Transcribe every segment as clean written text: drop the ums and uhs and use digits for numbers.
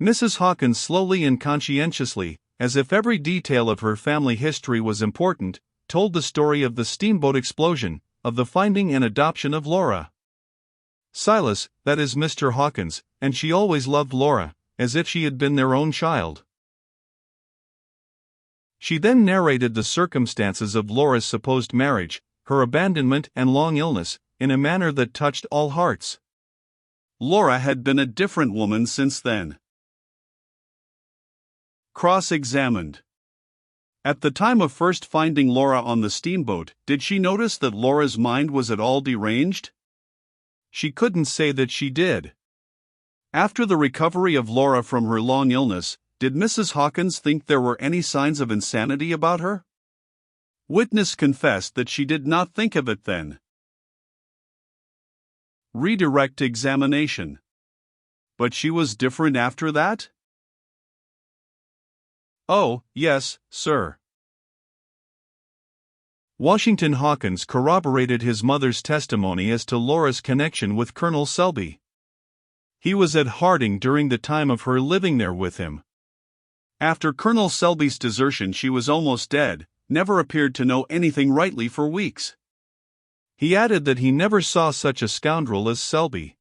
Mrs. Hawkins slowly and conscientiously, as if every detail of her family history was important, told the story of the steamboat explosion, of the finding and adoption of Laura. Silas, that is Mr. Hawkins, and she always loved Laura, as if she had been their own child. She then narrated the circumstances of Laura's supposed marriage, her abandonment and long illness, in a manner that touched all hearts. Laura had been a different woman since then. Cross-examined. At the time of first finding Laura on the steamboat, did she notice that Laura's mind was at all deranged? She couldn't say that she did. After the recovery of Laura from her long illness, did Mrs. Hawkins think there were any signs of insanity about her? Witness confessed that she did not think of it then. Redirect examination. But she was different after that? Oh, yes, sir. Washington Hawkins corroborated his mother's testimony as to Laura's connection with Colonel Selby. He was at Harding during the time of her living there with him. After Colonel Selby's desertion, she was almost dead, never appeared to know anything rightly for weeks. He added that he never saw such a scoundrel as Selby.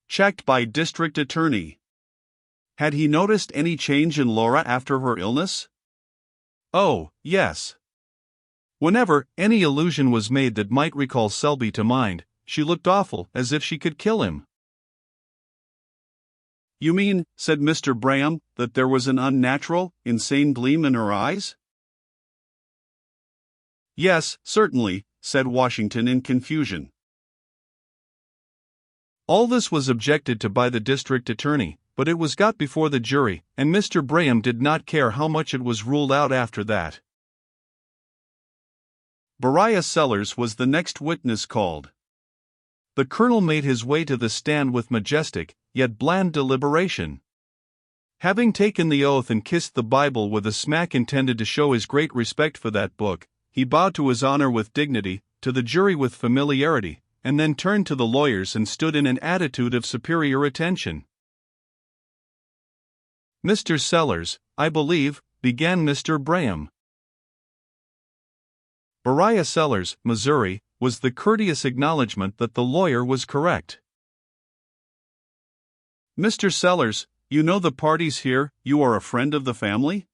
Checked by district attorney. Had he noticed any change in Laura after her illness? Oh, yes. Whenever any allusion was made that might recall Selby to mind, she looked awful, as if she could kill him. You mean, said Mr. Braham, that there was an unnatural, insane gleam in her eyes? Yes, certainly, said Washington in confusion. All this was objected to by the district attorney, but it was got before the jury, and Mr. Braham did not care how much it was ruled out after that. Beriah Sellers was the next witness called. The colonel made his way to the stand with majestic, yet bland deliberation. Having taken the oath and kissed the Bible with a smack intended to show his great respect for that book, he bowed to His Honor with dignity, to the jury with familiarity, and then turned to the lawyers and stood in an attitude of superior attention. Mr. Sellers, I believe, began Mr. Braham. Beriah Sellers, Missouri, was the courteous acknowledgment that the lawyer was correct. Mr. Sellers, you know the parties here, you are a friend of the family?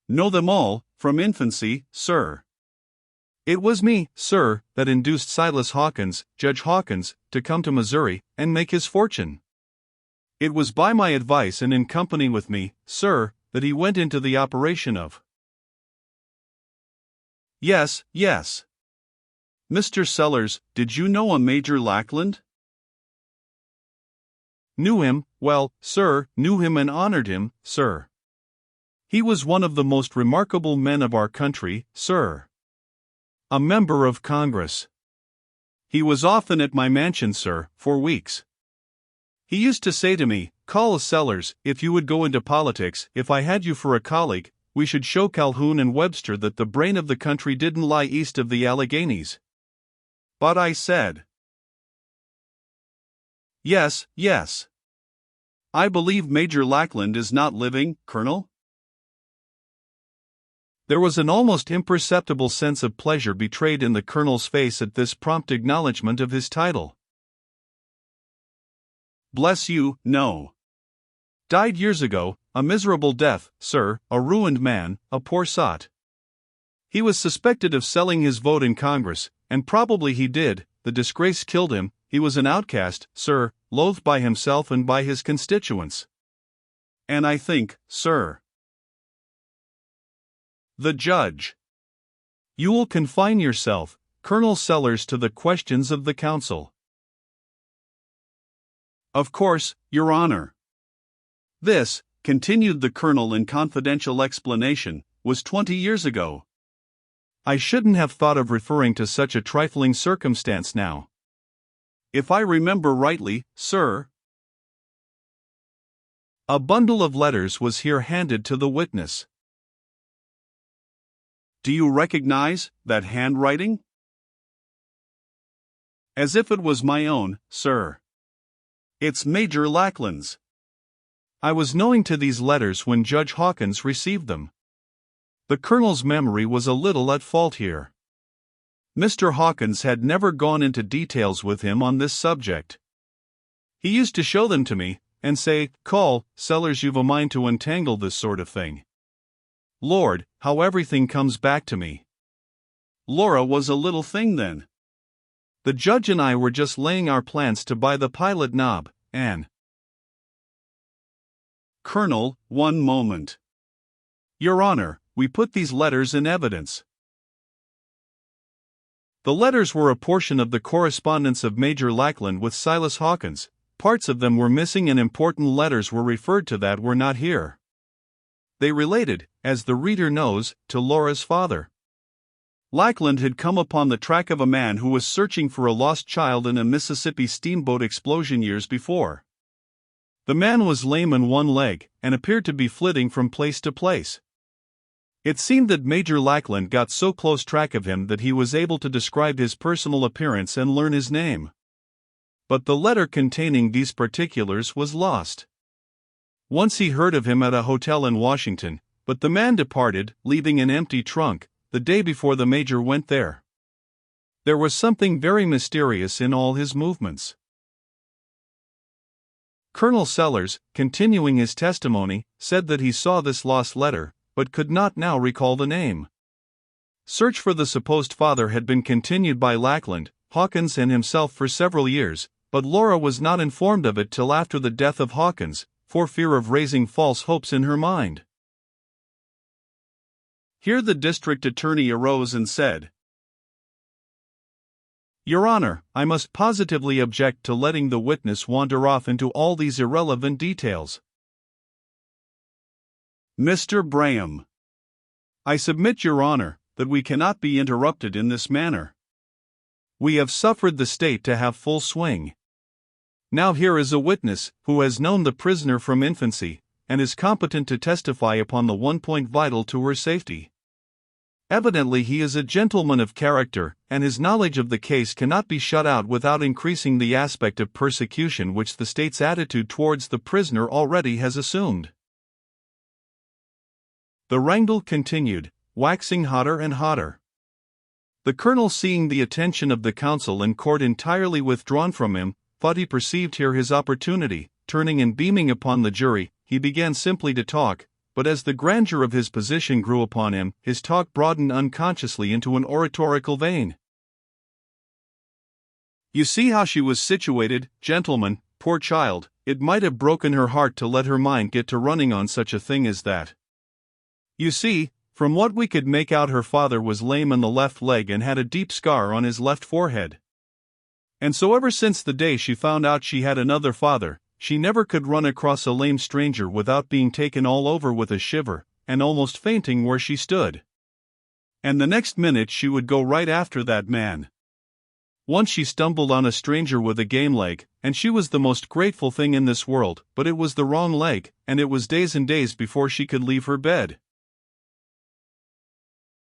Know them all, from infancy, sir. It was me, sir, that induced Silas Hawkins, Judge Hawkins, to come to Missouri and make his fortune. It was by my advice and in company with me, sir, that he went into the operation of. Yes, yes. Mr. Sellers, did you know a Major Lackland? Knew him, well, sir, knew him and honored him, sir. He was one of the most remarkable men of our country, sir. A member of Congress. He was often at my mansion, sir, for weeks. He used to say to me, "Call Sellers, if you would go into politics, if I had you for a colleague, we should show Calhoun and Webster that the brain of the country didn't lie east of the Alleghenies." But I said, "Yes, yes. I believe Major Lackland is not living, Colonel?" There was an almost imperceptible sense of pleasure betrayed in the colonel's face at this prompt acknowledgment of his title. "Bless you, no. Died years ago, a miserable death, sir, a ruined man, a poor sot. He was suspected of selling his vote in Congress, and probably he did. The disgrace killed him. He was an outcast, sir, loathed by himself and by his constituents. And I think, sir." The judge. You will confine yourself, Colonel Sellers, to the questions of the counsel. Of course, Your Honor. This, continued the colonel in confidential explanation, was 20 years ago. I shouldn't have thought of referring to such a trifling circumstance now. If I remember rightly, sir. A bundle of letters was here handed to the witness. Do you recognize that handwriting? As if it was my own, sir. It's Major Lackland's. I was knowing to these letters when Judge Hawkins received them. The Colonel's memory was a little at fault here. Mr. Hawkins had never gone into details with him on this subject. He used to show them to me, and say, "Call, Sellers, you've a mind to untangle this sort of thing." Lord, how everything comes back to me. Laura was a little thing then. The judge and I were just laying our plans to buy the pilot knob, and... Colonel, one moment. Your Honor, we put these letters in evidence. The letters were a portion of the correspondence of Major Lackland with Silas Hawkins. Parts of them were missing and important letters were referred to that were not here. They related, as the reader knows, to Laura's father. Lackland had come upon the track of a man who was searching for a lost child in a Mississippi steamboat explosion years before. The man was lame in one leg, and appeared to be flitting from place to place. It seemed that Major Lackland got so close track of him that he was able to describe his personal appearance and learn his name. But the letter containing these particulars was lost. Once he heard of him at a hotel in Washington, but the man departed, leaving an empty trunk, the day before the Major went there. There was something very mysterious in all his movements. Colonel Sellers, continuing his testimony, said that he saw this lost letter, but could not now recall the name. Search for the supposed father had been continued by Lackland, Hawkins and himself for several years, but Laura was not informed of it till after the death of Hawkins, for fear of raising false hopes in her mind. Here the district attorney arose and said, Your Honor, I must positively object to letting the witness wander off into all these irrelevant details. Mr. Braham. I submit, Your Honor, that we cannot be interrupted in this manner. We have suffered the state to have full swing. Now here is a witness, who has known the prisoner from infancy, and is competent to testify upon the one point vital to her safety. Evidently he is a gentleman of character, and his knowledge of the case cannot be shut out without increasing the aspect of persecution which the state's attitude towards the prisoner already has assumed. The wrangle continued, waxing hotter and hotter. The colonel, seeing the attention of the counsel and court entirely withdrawn from him, thought he perceived here his opportunity. Turning and beaming upon the jury, he began simply to talk, but as the grandeur of his position grew upon him, his talk broadened unconsciously into an oratorical vein. You see how she was situated, gentlemen, poor child, it might have broken her heart to let her mind get to running on such a thing as that. You see, from what we could make out, her father was lame in the left leg and had a deep scar on his left forehead. And so ever since the day she found out she had another father, she never could run across a lame stranger without being taken all over with a shiver, and almost fainting where she stood. And the next minute she would go right after that man. Once she stumbled on a stranger with a game leg, and she was the most grateful thing in this world, but it was the wrong leg, and it was days and days before she could leave her bed.